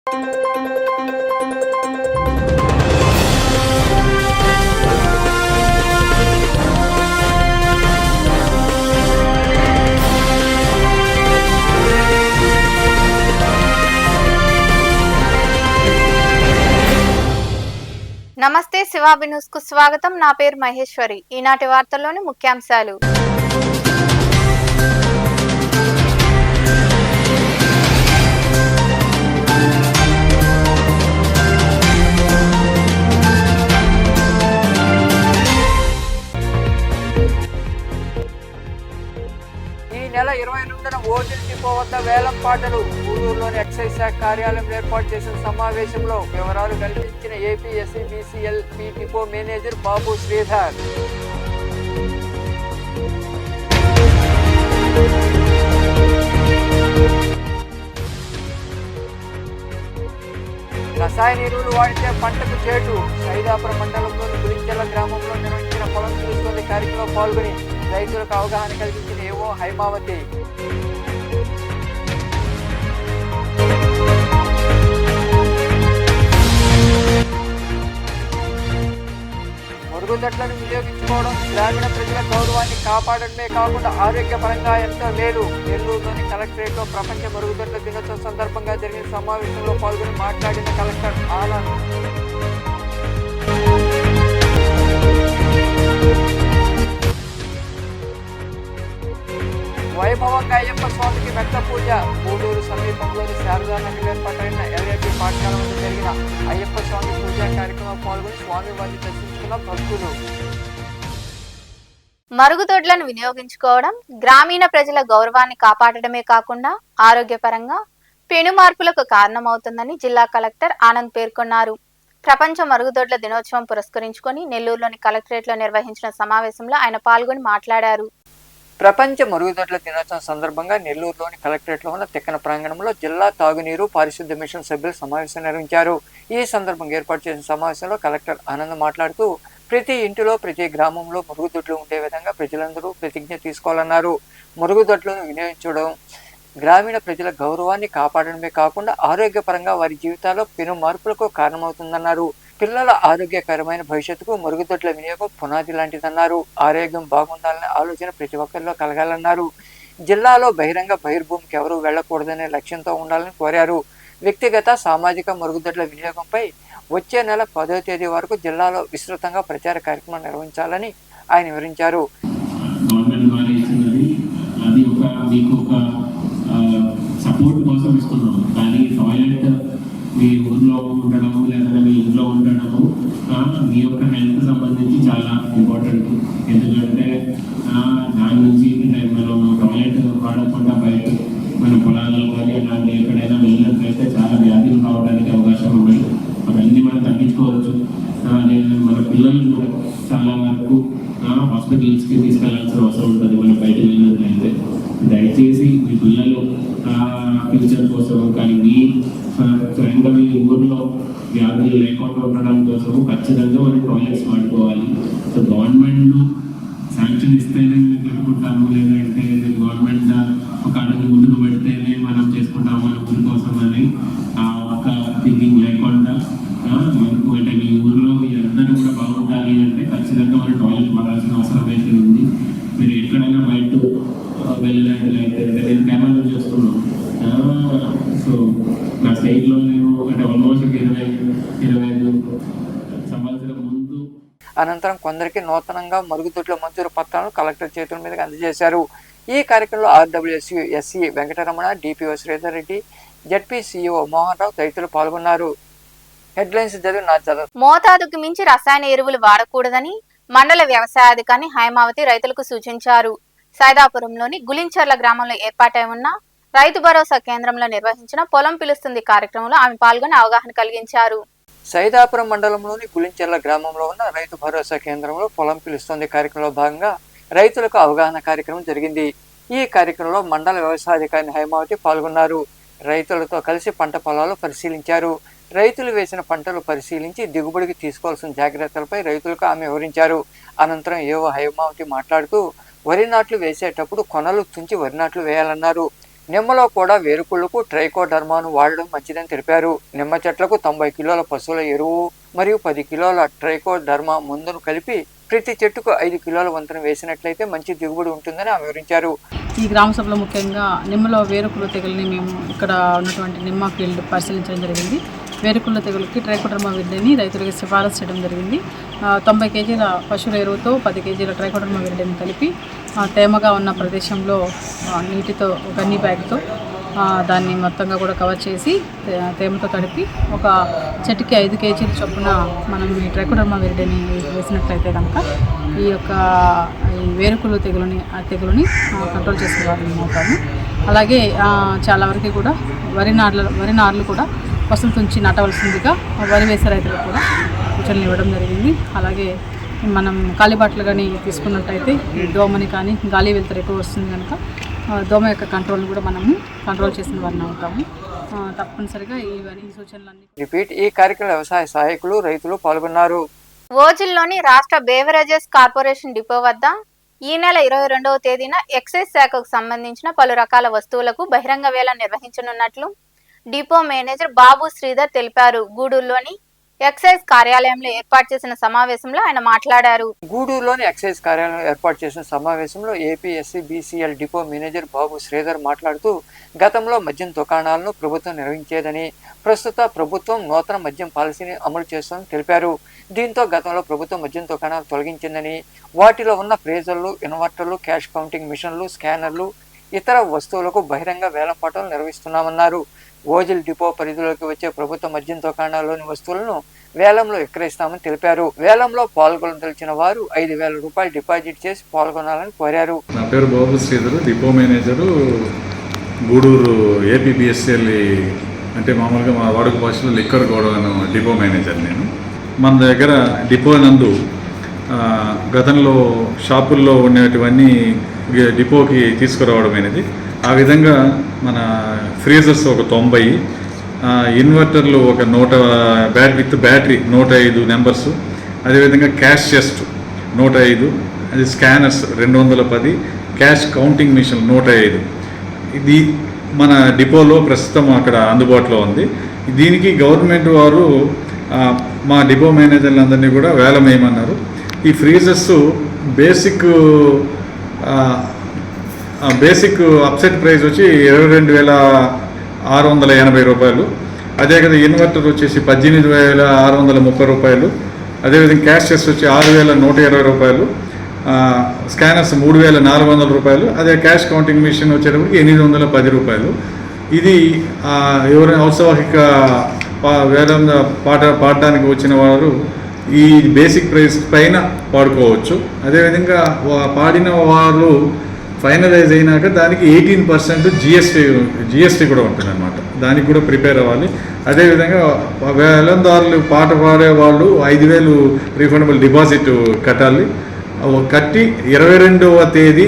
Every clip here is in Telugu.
నమస్తే శివాబి న్యూస్ కు స్వాగతం. నా పేరు మహేశ్వరి. ఈనాటి వార్తల్లోని ముఖ్యాంశాలు. ఈ నెల 22న ఓజిల్ డిపో వద్ద వేలం పాటలు. ఊరూరులోని ఎక్సైజ్ శాఖ కార్యాలయంలో ఏర్పాటు చేసిన సమావేశంలో వివరాలు కల్పించిన ఏపీ ఎస్సీబీసీఎల్ డిపో మేనేజర్ బాబు శ్రీధర్. రసాయన ఎరువులు వాడితే పంటకు చేటు. సైదాపురం మండలంలోని గురించెల గ్రామంలో నిర్వహించిన పొలం తెలుసుకునే కార్యక్రమంలో పాల్గొని రైతులకు అవగాహన కల్పించిన ఏవో హైమావతి. మరుగుదొడ్లను వినియోగించుకోవడం గ్రామీణ ప్రజల గౌరవాన్ని కాపాడడమే కాకుండా ఆరోగ్యపరంగా ఎంతో మేలు. నెల్లూరులోని కలెక్టరేట్లో ప్రపంచ మరుగుదొడ్ల దినోత్సవం సందర్భంగా జరిగిన సమావేశంలో పాల్గొని మాట్లాడిన కలెక్టర్ ఆనంద్. వైభవంగా అయ్యప్ప స్వామికి మెట్ల పూజ. గూడూరు సమీపంలోని శారదానగర్ ఏర్పాటైన ఎల్ఏపీ పాఠశాల వద్ద జరిగిన అయ్యప్ప స్వామి పూజా కార్యక్రమం పాల్గొని స్వామివారిని దర్శించుకున్న భక్తులు. మరుగుదొడ్లను వినియోగించుకోవడం గ్రామీణ ప్రజల గౌరవాన్ని కాపాడడమే కాకుండా ఆరోగ్యపరంగా పెను మార్పులకు కారణమవుతుందని జిల్లా కలెక్టర్ ఆనంద్ పేర్కొన్నారు. ప్రపంచ మరుగుదొడ్ల దినోత్సవం పురస్కరించుకొని నెల్లూరులోని కలెక్టరేట్లో నిర్వహించిన సమావేశంలో ఆయన పాల్గొని మాట్లాడారు. ప్రపంచ మరుగుదొడ్ల దినోత్సవం సందర్భంగా నెల్లూరులోని కలెక్టరేట్లో ఉన్న తిక్కన ప్రాంగణంలో జిల్లా తాగునీరు పారిశుద్ధ్య మిషన్ సభ్యులు సమావేశం నిర్వహించారు. ఈ సందర్భంగా ఏర్పాటు చేసిన సమావేశంలో కలెక్టర్ ఆనంద్ మాట్లాడుతూ ప్రతి ఇంటిలో ప్రతి గ్రామంలో మరుగుదొడ్లు ఉండే విధంగా ప్రజలందరూ ప్రతిజ్ఞ తీసుకోవాలన్నారు. మరుగుదొడ్లను వినియోగించడం గ్రామీణ ప్రజల గౌరవాన్ని కాపాడడమే కాకుండా ఆరోగ్యపరంగా వారి జీవితాల్లో పెను మార్పులకు కారణమవుతుందన్నారు. పిల్లల ఆరోగ్యకరమైన భవిష్యత్తుకు మరుగుదొడ్ల వినియోగం పునాది లాంటిదన్నారు. ఆరోగ్యం బాగుండాలనే ఆలోచన ప్రతి ఒక్కరిలో కలగాలన్నారు. జిల్లాలో బహిరంగ బహిర్భూమికి ఎవరూ వెళ్లకూడదనే లక్ష్యంతో ఉండాలని కోరారు. వ్యక్తిగత సామాజిక మరుగుదొడ్ల వినియోగంపై వచ్చే నెల 10వ తేదీ వరకు జిల్లాలో విస్తృతంగా ప్రచార కార్యక్రమం నిర్వహించాలని ఆయన వివరించారు. మీ ఊర్లో ఉండడము లేదా మీ ఇంట్లో ఉండడము మీ యొక్క హెల్త్ సంబంధించి చాలా ఇంపార్టెంట్. ఎందుకంటే దాని నుంచి మనం టాయిలెట్ వాడకుండా బయట మన పొలాల్లో కానీ అలాంటి ఎక్కడైనా వెళ్ళినట్లయితే చాలా వ్యాధులు రావడానికి అవకాశం ఉన్నాయి. అవన్నీ మనం తగ్గించుకోవచ్చు. మన పిల్లలు కూడా చాలా వరకు హాస్పిటల్స్కి తీసుకెళ్లాల్సిన అవసరం ఉంటుంది మనం బయట వెళ్ళినట్లయితే. దయచేసి మీ పిల్లలు ఫ్యూచర్ కోసం కానీ మీ ఊర్లో వ్యాధులు లేకుండా ఉండడం కోసం ఖచ్చితంగా మనం టాయిలెట్స్ వాడుకోవాలి. సో గవర్నమెంట్ శాంక్షన్ ఇస్తేనే మేము కట్టుకుంటాము, లేదంటే గవర్నమెంట్ ఒక అడుగు ముందుకు పెడితేనే మనం చేసుకుంటాము మన ఊరి కోసం అని ఒక థింకింగ్ లేకుండా మనకు అంటే మీ ఊర్లో మీ అందరూ కూడా బాగుండాలి అంటే ఖచ్చితంగా మనం టాయిలెట్ వాడాల్సిన అవసరం అయితే ఉంది. మీరు ఎక్కడైనా బయట వెళ్ళినట్లయితే నేను కెమెరా చేస్తున్నాను. సో నా స్టేట్లో నేను అంటే ఆల్మోస్ట్ 25 సంవత్సరం ముందు. అనంతరం కొందరికి నూతనంగా మరుగుదొడ్ల మంజూరు పత్రాలను కలెక్టర్ చేతుల మీదుగా అందజేశారు. ఈ కార్యక్రమంలో RWS SC Venkataramana, DPO Sridhar Reddy, ZP CEO Mohan Rao తదితరులు పాల్గొన్నారు. హెడ్లైన్స్ మోతాదుకు మించి రసాయన ఎరువులు వాడకూడదని మండల వ్యవసాయాధికారి హైమావతి రైతులకు సూచించారు. సైదాపురంలోని గులించర్ల గ్రామంలో ఏర్పాటై ఉన్న రైతు భరోసా కేంద్రంలో నిర్వహించిన పొలం పిలుస్తుంది కార్యక్రమంలో ఆమె పాల్గొని అవగాహన కలిగించారు. సైదాపురం మండలంలోని గులించెర్ల గ్రామంలో ఉన్న రైతు భరోసా కేంద్రంలో పొలం పిలుస్తుంది కార్యక్రమంలో భాగంగా రైతులకు అవగాహన కార్యక్రమం జరిగింది. ఈ కార్యక్రమంలో మండల వ్యవసాయాధికారి హైమావతి పాల్గొన్నారు. రైతులతో కలిసి పంట పొలాలు పరిశీలించారు. రైతులు వేసిన పంటలు పరిశీలించి దిగుబడికి తీసుకోవాల్సిన జాగ్రత్తలపై రైతులకు ఆమె వివరించారు. అనంతరం ఏవో హైమావతి మాట్లాడుతూ వరి నాట్లు వేసేటప్పుడు కొనలు తుంచి వరి నాట్లు వేయాలన్నారు. నిమ్మలో కూడా వేరుకుళ్లకు ట్రైకోడర్మాను వాడడం మంచిదని తెలిపారు. నిమ్మ చెట్లకు 90 కిలోల పశువుల ఎరువు మరియు 10 కిలోల ట్రైకోడర్మా మందును కలిపి ప్రతి చెట్టుకు 5 కిలోల వంతున వేసినట్లయితే మంచి దిగుబడి ఉంటుందని ఆమె వివరించారు. ఈ గ్రామ సభలో ముఖ్యంగా నిమ్మలో వేరుకుళ్ళు తెగుల్ని మేము ఇక్కడ ఉన్నటువంటి నిమ్మ ఫీల్డ్ పరిశీలించడం జరిగింది. వేరుకుళ్ళ తెగులకి ట్రైకోడర్మా విరిడిని రైతులకు సిఫారసు చేయడం జరిగింది. 90 కేజీల పశువుల ఎరువుతో 10 కేజీల ట్రైకోడర్మా విరిడిని కలిపి తేమగా ఉన్న ప్రదేశంలో నీటితో గన్నీ బ్యాగ్తో దాన్ని మొత్తంగా కూడా కవర్ చేసి తేమతో తడిపి ఒక చెట్టుకి 5 కేజీల చొప్పున మనం ఈ ట్రైకోడర్మా విరిడిని వేసినట్లయితే కనుక ఈ వేరుకుళ్ళు తెగులుని కంట్రోల్ చేసే వారిని అవుతాము. అలాగే చాలా వరకు కూడా వరి నార్లు కూడా పసులు తుంచి నాటవలసిందిగా వరి వేసే రైతులకు కూడా సూచనలు ఇవ్వడం జరిగింది. అలాగే మనం కాలిబాటలు కానీ తీసుకున్నట్టయితే దోమని కానీ గాలి వెలుతురు ఎక్కువ వస్తుంది కనుక దోమ యొక్క కంట్రోల్ కూడా మనము కంట్రోల్ చేసిన వారిని అవుతాము. తప్పనిసరిగా ఈ సూచనలన్నీ ఈ కార్యక్రమంలో వ్యవసాయ సహాయకులు రైతులు పాల్గొన్నారు. ఓజిల్లోని రాష్ట్ర బేవరేజెస్ కార్పొరేషన్ డిపో వద్ద ఈ నెల 22వ తేదీన ఎక్సైజ్ శాఖకు సంబంధించిన పలు రకాల వస్తువులకు బహిరంగ వేల నిర్వహించనున్నట్లు డిపో మేనేజర్ బాబు శ్రీధర్ తెలిపారు. గూడూరులోని ఎక్సైజ్ కార్యాలయంలో ఏర్పాటు చేసిన సమావేశంలో ఆయన మాట్లాడారు. గూడూరులోని ఎక్సైజ్ కార్యాలయంలో ఏర్పాటు చేసిన సమావేశంలో ఏపీఎస్సీ బీసీఎల్ డిపో మేనేజర్ బాబు శ్రీధర్ మాట్లాడుతూ గతంలో మద్యం దుకాణాలను ప్రభుత్వం నిర్వహించేదని, ప్రస్తుత ప్రభుత్వం నూతన మద్యం పాలసీని అమలు చేస్తుందని తెలిపారు. దీంతో గతంలో ప్రభుత్వం మద్యం దుకాణాలు తొలగించిందని, వాటిలో ఉన్న ఫ్రీజర్లు, ఇన్వర్టర్లు, క్యాష్ కౌంటింగ్ మిషన్లు, స్కానర్లు, ఇతర వస్తువులకు బహిరంగ వేలంపాటలు నిర్వహిస్తున్నామన్నారు. ఓజిల్ డిపో పరిధిలోకి వచ్చే ప్రభుత్వ మద్యం దుకాణాల్లోని వస్తువులను వేలంలో విక్రయిస్తామని తెలిపారు. వేలంలో పాల్గొనదలిచిన వారు 5,000 రూపాయలు డిపాజిట్ చేసి పాల్గొనాలని కోరారు. నా పేరు బాబు శ్రీధర్, డిపో మేనేజరు, గూడూరు ఏపీబీఎస్ఎల్, అంటే మామూలుగా మా వాడుక భాషలో లిక్కర్ గోడౌన్ డిపో మేనేజర్ నేను. మన దగ్గర డిపో నందు గతంలో షాపుల్లో ఉండేటివన్నీ డిపోకి తీసుకురావడం అనేది, ఆ విధంగా మన ఫ్రీజర్స్ ఒక 90, ఇన్వర్టర్లు ఒక 100 విత్ బ్యాటరీ 105 నెంబర్స్, అదేవిధంగా క్యాష్ చెస్ట్ 105, అది స్కానర్స్ 210, క్యాష్ కౌంటింగ్ మిషన్ 105. ఇది మన డిపోలో ప్రస్తుతం అక్కడ అందుబాటులో ఉంది. దీనికి గవర్నమెంట్ వారు మా డిపో మేనేజర్లందరినీ కూడా వేలం వేయమన్నారు. ఈ ఫ్రీజర్స్ బేసిక్ అప్సెట్ ప్రైస్ వచ్చి 22,680 రూపాయలు. అదే కదా ఇన్వర్టర్ వచ్చేసి 18,630 రూపాయలు. అదేవిధంగా క్యాష్ చెస్ట్ వచ్చి 6,120 రూపాయలు. స్కానర్స్ 3,400 రూపాయలు. అదే క్యాష్ కౌంటింగ్ మిషన్ వచ్చేటప్పటికి 810 రూపాయలు. ఇది ఎవరైనా ఔత్సాహిక వేలం పాడడానికి వచ్చిన వారు ఈ బేసిక్ ప్రైస్ పైన పాడుకోవచ్చు. అదేవిధంగా పాడిన వారు ఫైనలైజ్ అయినాక దానికి 18% జిఎస్టీ కూడా ఉంటుందన్నమాట. దానికి కూడా ప్రిపేర్ అవ్వాలి. అదేవిధంగా వేలందారులు పాట పాడే వాళ్ళు 5,000 రీఫండబుల్ డిపాజిట్ కట్టాలి. కట్టి 22వ తేదీ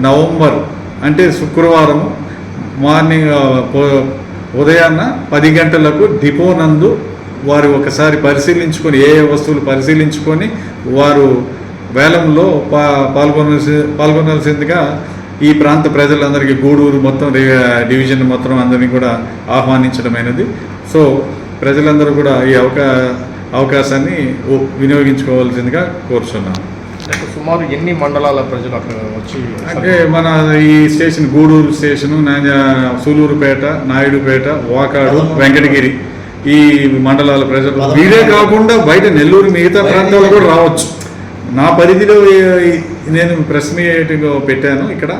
నవంబర్ అంటే శుక్రవారం మార్నింగ్ ఉదయాన్న 10 గంటలకు డిపో నందు వారు ఒకసారి పరిశీలించుకొని ఏ వస్తువులు పరిశీలించుకొని వారు వేలంలో పాల్గొనాల్సిందిగా ఈ ప్రాంత ప్రజలందరికీ, గూడూరు మొత్తం డివిజన్ మొత్తం అందరినీ కూడా ఆహ్వానించడమైనది. సో ప్రజలందరూ కూడా ఈ అవకాశాన్ని వినియోగించుకోవాల్సిందిగా కోరుచున్నాను. సుమారు ఎన్ని మండలాల ప్రజలు అక్కడ వచ్చి, అంటే మన ఈ స్టేషన్ గూడూరు స్టేషను, సూలూరుపేట, నాయుడుపేట, వాకాడు, వెంకటగిరి ఈ మండలాల ప్రజలు, వీరే కాకుండా బయట నెల్లూరు మిగతా ప్రాంతాలు కూడా రావచ్చు. నా పరిధిలో నేను ప్రెస్ మీటింగ్ పెట్టాను. ఇక్కడ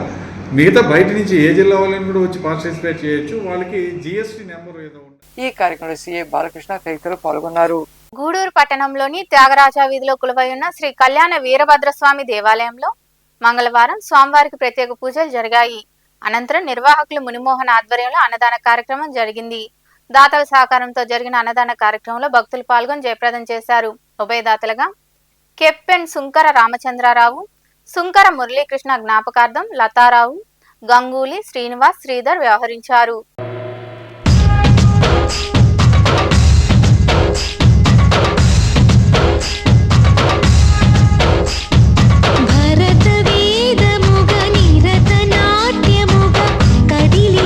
మిగతా బయట నుంచి ఏ జిల్లా వాళ్ళని కూడా వచ్చి పార్టిసిపేట్ చేయొచ్చు. వాళ్ళకి జిఎస్టీ నెంబర్ ఏదో ఉంటుంది. ఈ కార్యక్రమంలో సిఐ బాలకృష్ణ తదితరులు పాల్గొన్నారు. గూడూరు పట్టణంలోని త్యాగరాజ వీధిలో కొలువై ఉన్న శ్రీ కళ్యాణ వీరభద్రస్వామి దేవాలయంలో మంగళవారం స్వామివారికి ప్రత్యేక పూజలు జరిగాయి. అనంతరం నిర్వాహకులు మునిమోహన్ ఆధ్వర్యంలో అన్నదాన కార్యక్రమం జరిగింది. దాతల సహకారంతో జరిగిన అన్నదాన కార్యక్రమంలో భక్తులు పాల్గొని జయప్రదం చేశారు. ఉభయదాతలుగా కెప్టెన్ సుంకర రామచంద్రరావు, సుంకర మురళీకృష్ణ జ్ఞాపకార్థం లతారావు, గంగూలీ, శ్రీనివాస్, శ్రీధర్ వ్యవహరించారు. భరత వేదముగ నిరత నాట్యముగ కదిలి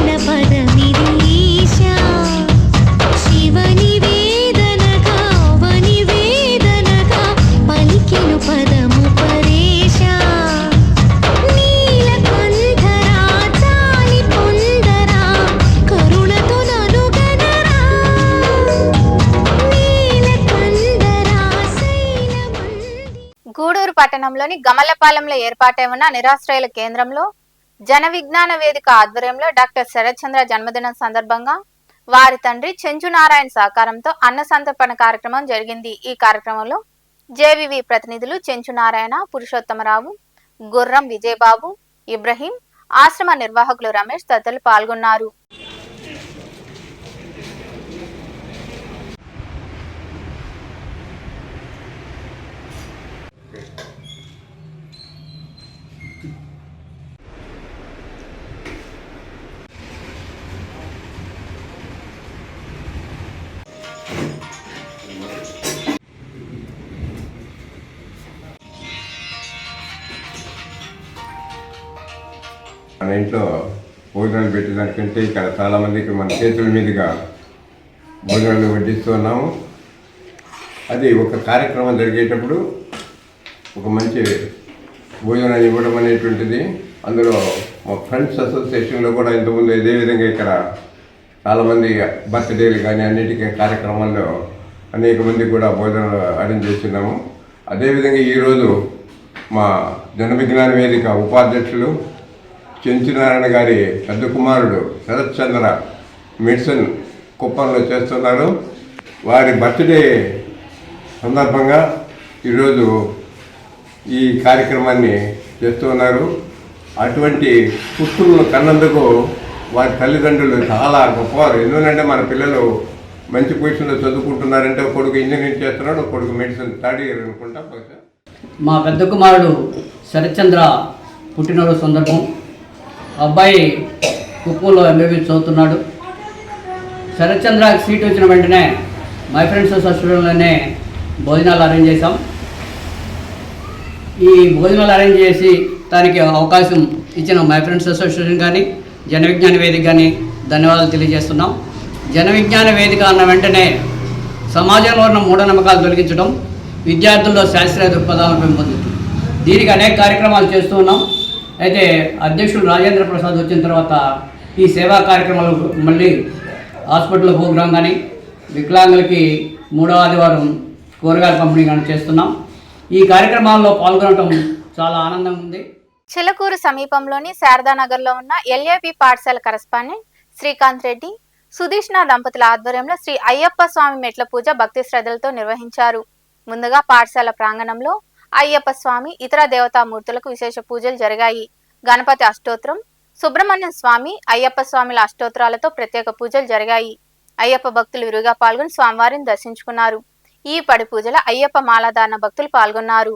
పట్టణంలోని గమలపాలెంలో ఏర్పాటై ఉన్న నిరాశ్రయుల కేంద్రంలో జన విజ్ఞాన వేదిక ఆధ్వర్యంలో డాక్టర్ శరత్చంద్ర జన్మదినం సందర్భంగా వారి తండ్రి చెంచు నారాయణ సహకారంతో అన్న సంతర్పణ కార్యక్రమం జరిగింది. ఈ కార్యక్రమంలో జేవివి ప్రతినిధులు చెంచు నారాయణ, పురుషోత్తమరావు, గుర్రం విజయబాబు, ఇబ్రహీం, ఆశ్రమ నిర్వాహకులు రమేష్ తదితరులు పాల్గొన్నారు. మన ఇంట్లో భోజనాలు పెట్టేదానికంటే ఇక్కడ చాలామందికి మన చేతుల మీదుగా భోజనాలు వడ్డిస్తున్నాము. అది ఒక కార్యక్రమం జరిగేటప్పుడు ఒక మంచి భోజనాన్ని ఇవ్వడం అనేటువంటిది. అందులో మా ఫ్రెండ్స్ అసోసియేషన్లో కూడా ఇంతకుముందు ఇదే విధంగా ఇక్కడ చాలామంది బర్త్డేలు కానీ అన్నిటికీ కార్యక్రమాల్లో అనేక మందికి కూడా భోజనాలు అరేంజ్ చేస్తున్నాము. అదేవిధంగా ఈరోజు మా జన విజ్ఞాన వేదిక ఉపాధ్యక్షులు చెంచు నారాయణ గారి పెద్ద కుమారుడు శరత్చంద్ర మెడిసిన్ కుప్పంలో చేస్తున్నారు. వారి బర్త్డే సందర్భంగా ఈరోజు ఈ కార్యక్రమాన్ని చేస్తూ ఉన్నారు. అటువంటి పుత్రులను కన్నందుకు వారి తల్లిదండ్రులు చాలా గొప్పవారు. ఎందుకంటే మన పిల్లలు మంచి పొజిషన్లో చదువుకుంటున్నారంటే కొడుకు ఇంజనీరింగ్ చేస్తున్నాడు, కొడుకు మెడిసిన్ థర్డ్ ఇయర్ అనుకుంటా. మా పెద్ద కుమారుడు శరత్చంద్ర పుట్టినరోజు సందర్భం. అబ్బాయి కుప్పంలో ఎంబీబీఎస్ చదువుతున్నాడు. శరత్చంద్రకి సీట్ వచ్చిన వెంటనే మై ఫ్రెండ్స్ అసోసియేషన్లోనే భోజనాలు అరేంజ్ చేశాం. ఈ భోజనాలు అరేంజ్ చేసి దానికి అవకాశం ఇచ్చిన మై ఫ్రెండ్స్ అసోసియేషన్ కానీ జన విజ్ఞాన వేదిక కానీ ధన్యవాదాలు తెలియజేస్తున్నాం. జన విజ్ఞాన వేదిక అన్న వెంటనే సమాజంలో ఉన్న మూఢనమ్మకాలు తొలగించడం, విద్యార్థుల్లో శాస్త్రీయ దృక్పథాలను పెంపొందించడం, దీనికి అనేక కార్యక్రమాలు చేస్తూ ఉన్నాం. అయితే అధ్యక్షుడు రాజేంద్ర ప్రసాద్ వచ్చిన తర్వాత ఈ సేవా కార్యక్రమాలు మళ్ళీ హాస్పిటల్ ప్రోగ్రాం కానీ వికలాంగులకి 3వ ఆదివారం కూరగాయల పంపిణీ కానీ చేస్తున్నాం. ఈ కార్యక్రమాల్లో పాల్గొనడం చాలా ఆనందంగా ఉంది. చిలకూరు సమీపంలోని శారదానగర్లో ఉన్న ఎల్ఏపి పాఠశాల కరస్పాండెంట్ శ్రీకాంత్ రెడ్డి, సుధీష్ణ దంపతుల ఆధ్వర్యంలో శ్రీ అయ్యప్ప స్వామి మెట్ల పూజ భక్తి శ్రద్ధలతో నిర్వహించారు. ముందుగా పాఠశాల ప్రాంగణంలో అయ్యప్ప స్వామి, ఇతర దేవతామూర్తులకు విశేష పూజలు జరిగాయి. గణపతి అష్టోత్రం, సుబ్రహ్మణ్యం స్వామి, అయ్యప్ప స్వామిల అష్టోత్రాలతో ప్రత్యేక పూజలు జరిగాయి. అయ్యప్ప భక్తులు విరిగా పాల్గొని స్వామివారిని దర్శించుకున్నారు. ఈ పడి పూజల అయ్యప్ప మాలాధారణ భక్తులు పాల్గొన్నారు.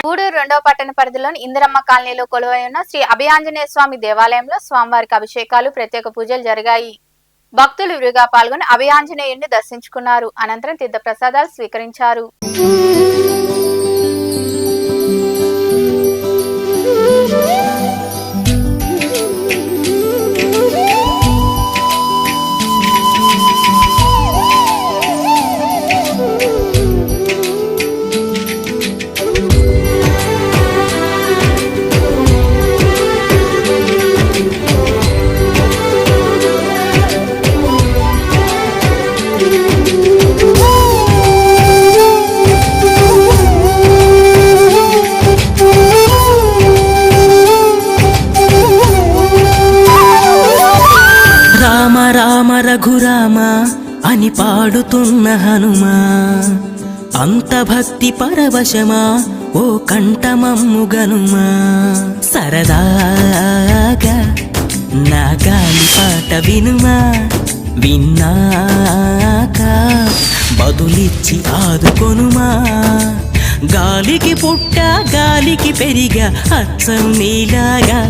గూడూరు 2వ పట్టణ పరిధిలోని ఇందిరమ్మ కాలనీలో కొలువై ఉన్న శ్రీ అభయాంజనేయ స్వామి దేవాలయంలో స్వామివారికి అభిషేకాలు, ప్రత్యేక పూజలు జరిగాయి. భక్తులు విరిగా పాల్గొని అభయాంజనేయుడిని దర్శించుకున్నారు. అనంతరం తీర్థ ప్రసాదాలు స్వీకరించారు. రామ రఘురామ అని పాడుతున్న హనుమా, అంత భక్తి పరవశమా ఓ కంఠమమ్ము గనుమా. సరదాగా నా గాలి పాట వినుమా, విన్నాక బదులిచ్చి ఆదుకొనుమా. గాలికి పుట్ట గాలికి పెరిగా అచ్చం నీలాగా,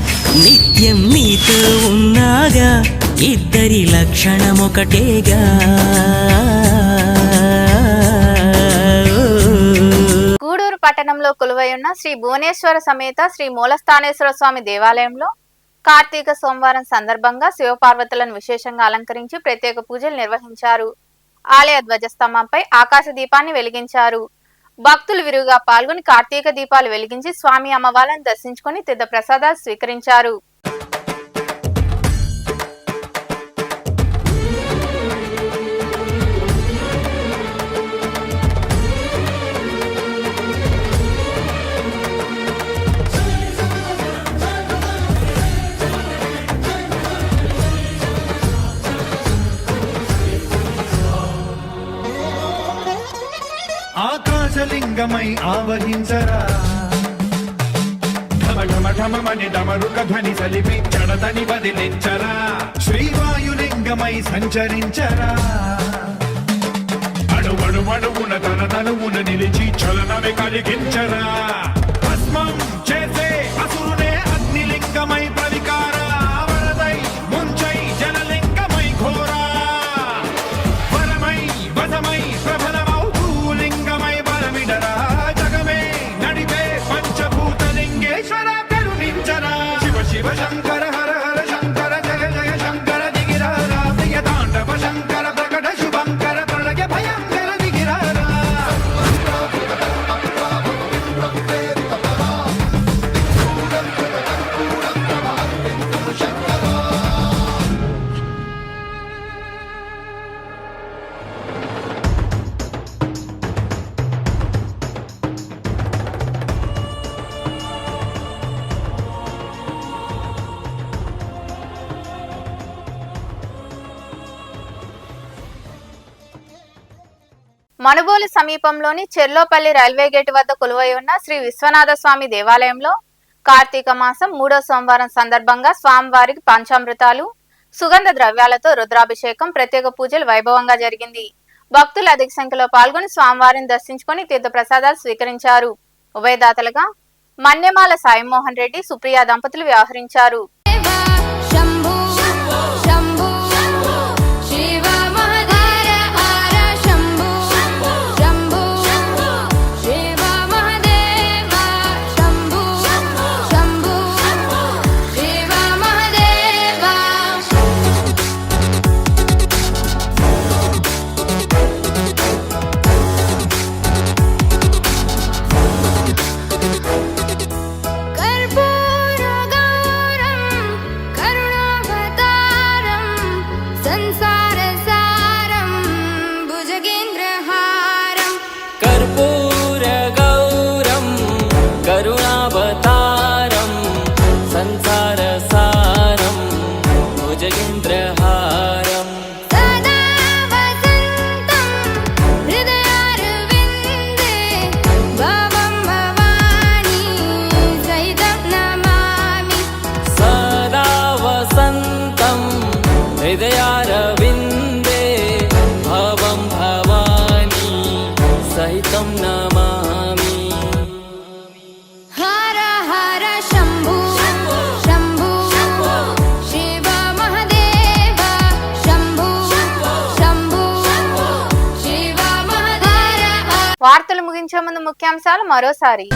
నిత్యం నీతో ఉన్నాగా, ఇద్దరి లక్షణం ఒకటేగా. గూడూరు పట్టణంలో కొలువై ఉన్న శ్రీ భువనేశ్వర సమేత శ్రీ మూలస్థానేశ్వర స్వామి దేవాలయంలో కార్తీక సోమవారం సందర్భంగా శివపార్వతులను విశేషంగా అలంకరించి ప్రత్యేక పూజలు నిర్వహించారు. ఆలయ ధ్వజస్తంభంపై ఆకాశ దీపాన్ని వెలిగించారు. భక్తులు విరివిగా పాల్గొని కార్తీక దీపాలు వెలిగించి స్వామి అమ్మవార్లను దర్శించుకుని తీర్థ ప్రసాదాలు స్వీకరించారు. ఆకాశలింగమై ఆవహించరా, ఢమఢమఢమని డమరుక ధ్వని సలిపి చడదని వదిలించరా. శ్రీవాయులింగమై సంచరించరా, అణువణువున తన తనువున నిలిచి చలనమే కలిగించరా. భస్మం చేసే అసురునే అగ్నిలింగమై ప్రవికారా, వరదై ముంచై జలలింగమై ఘోరా. వరమై వసమై ప్రబలమౌ భూలింగమై బలమిడరా. జగమే నడిపే పంచభూతలింగేశ్వర కరుణించరా. శివ శివ శంకర హర హర శంకర జయ జయ శంకర దిగిరారా. ప్రియ తాండవ శంకర ప్రకట శుభంకర ప్రళయ భయంకర దిగిరారా. మనుబోలు సమీపంలోని చెర్లోపల్లి రైల్వే గేటు వద్ద కొలువై ఉన్న శ్రీ విశ్వనాథ స్వామి దేవాలయంలో కార్తీక మాసం 3వ సోమవారం సందర్భంగా స్వామివారికి పంచామృతాలు, సుగంధ ద్రవ్యాలతో రుద్రాభిషేకం, ప్రత్యేక పూజలు వైభవంగా జరిగింది. భక్తులు అధిక సంఖ్యలో పాల్గొని స్వామివారిని దర్శించుకుని తీర్థ ప్రసాదాలు స్వీకరించారు. ఉభయదాతలుగా మన్యమాల సాయిమోహన్ రెడ్డి, సుప్రియ దంపతులు వ్యవహరించారు. వార్తలు ముగించే ముందు ముఖ్యాంశాలు మరోసారి.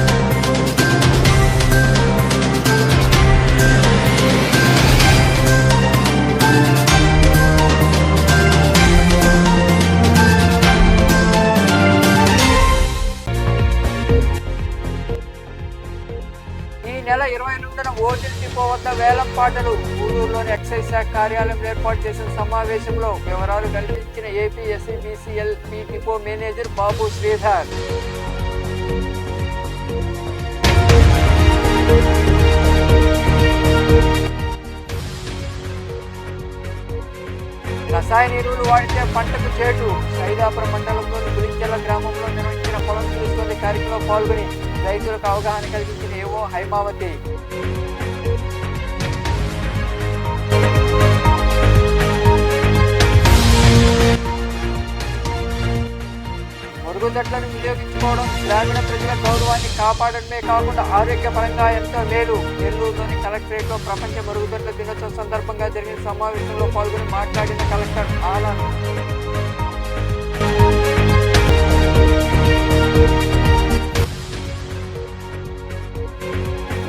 నెల 28న ఓజిల్ డిపో వద్ద వేలం పాటలు. గూడూరులోని ఎక్సైజ్ శాఖ కార్యాలయంలో ఏర్పాటు చేసిన సమావేశంలో వివరాలు కల్పించిన ఏపీ ఎస్సీబీసీఎల్పీ డిపో మేనేజర్ బాబు శ్రీధర్. రసాయన ఎరువులు వాడితే పంటకు చేటు. సైదాపురం మండలంలోని గురించెల గ్రామంలో నిర్వహించిన పొలం తెలుసుకునే కార్యక్రమంలో పాల్గొని రైతులకు అవగాహన కల్పించిన ఏవో హైమావతి. మరుగుదొడ్లను వినియోగించుకోవడం గ్రామీణ ప్రజల గౌరవాన్ని కాపాడడమే కాకుండా ఆరోగ్యపరంగా ఎంతో మేలు. నెల్లూరులోని కలెక్టరేట్లో ప్రపంచ మరుగుదొడ్ల దినోత్సవం సందర్భంగా జరిగిన సమావేశంలో పాల్గొని మాట్లాడిన కలెక్టర్ ఆనంద్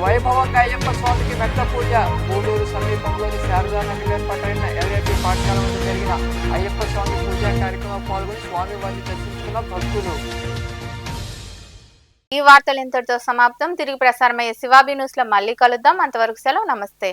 వైభవంగా అయ్యప్ప స్వామికి మెట్ల పూజ. గూడూరు సమీపంలోని శారదానగర్ ఏర్పాటైన ఎల్ఏపీ పాఠశాల వద్ద జరిగిన అయ్యప్ప స్వామి పూజా కార్యక్రమం పాల్గొని స్వామి వారిని దర్శించుకున్న భక్తులు. ఈ వార్తలు ఇంతటితో సమాప్తం. తిరిగి ప్రసారమయ్యే శివాబీ న్యూస్ లో మళ్ళీ కలుద్దాం. అంతవరకు సెలవు. నమస్తే.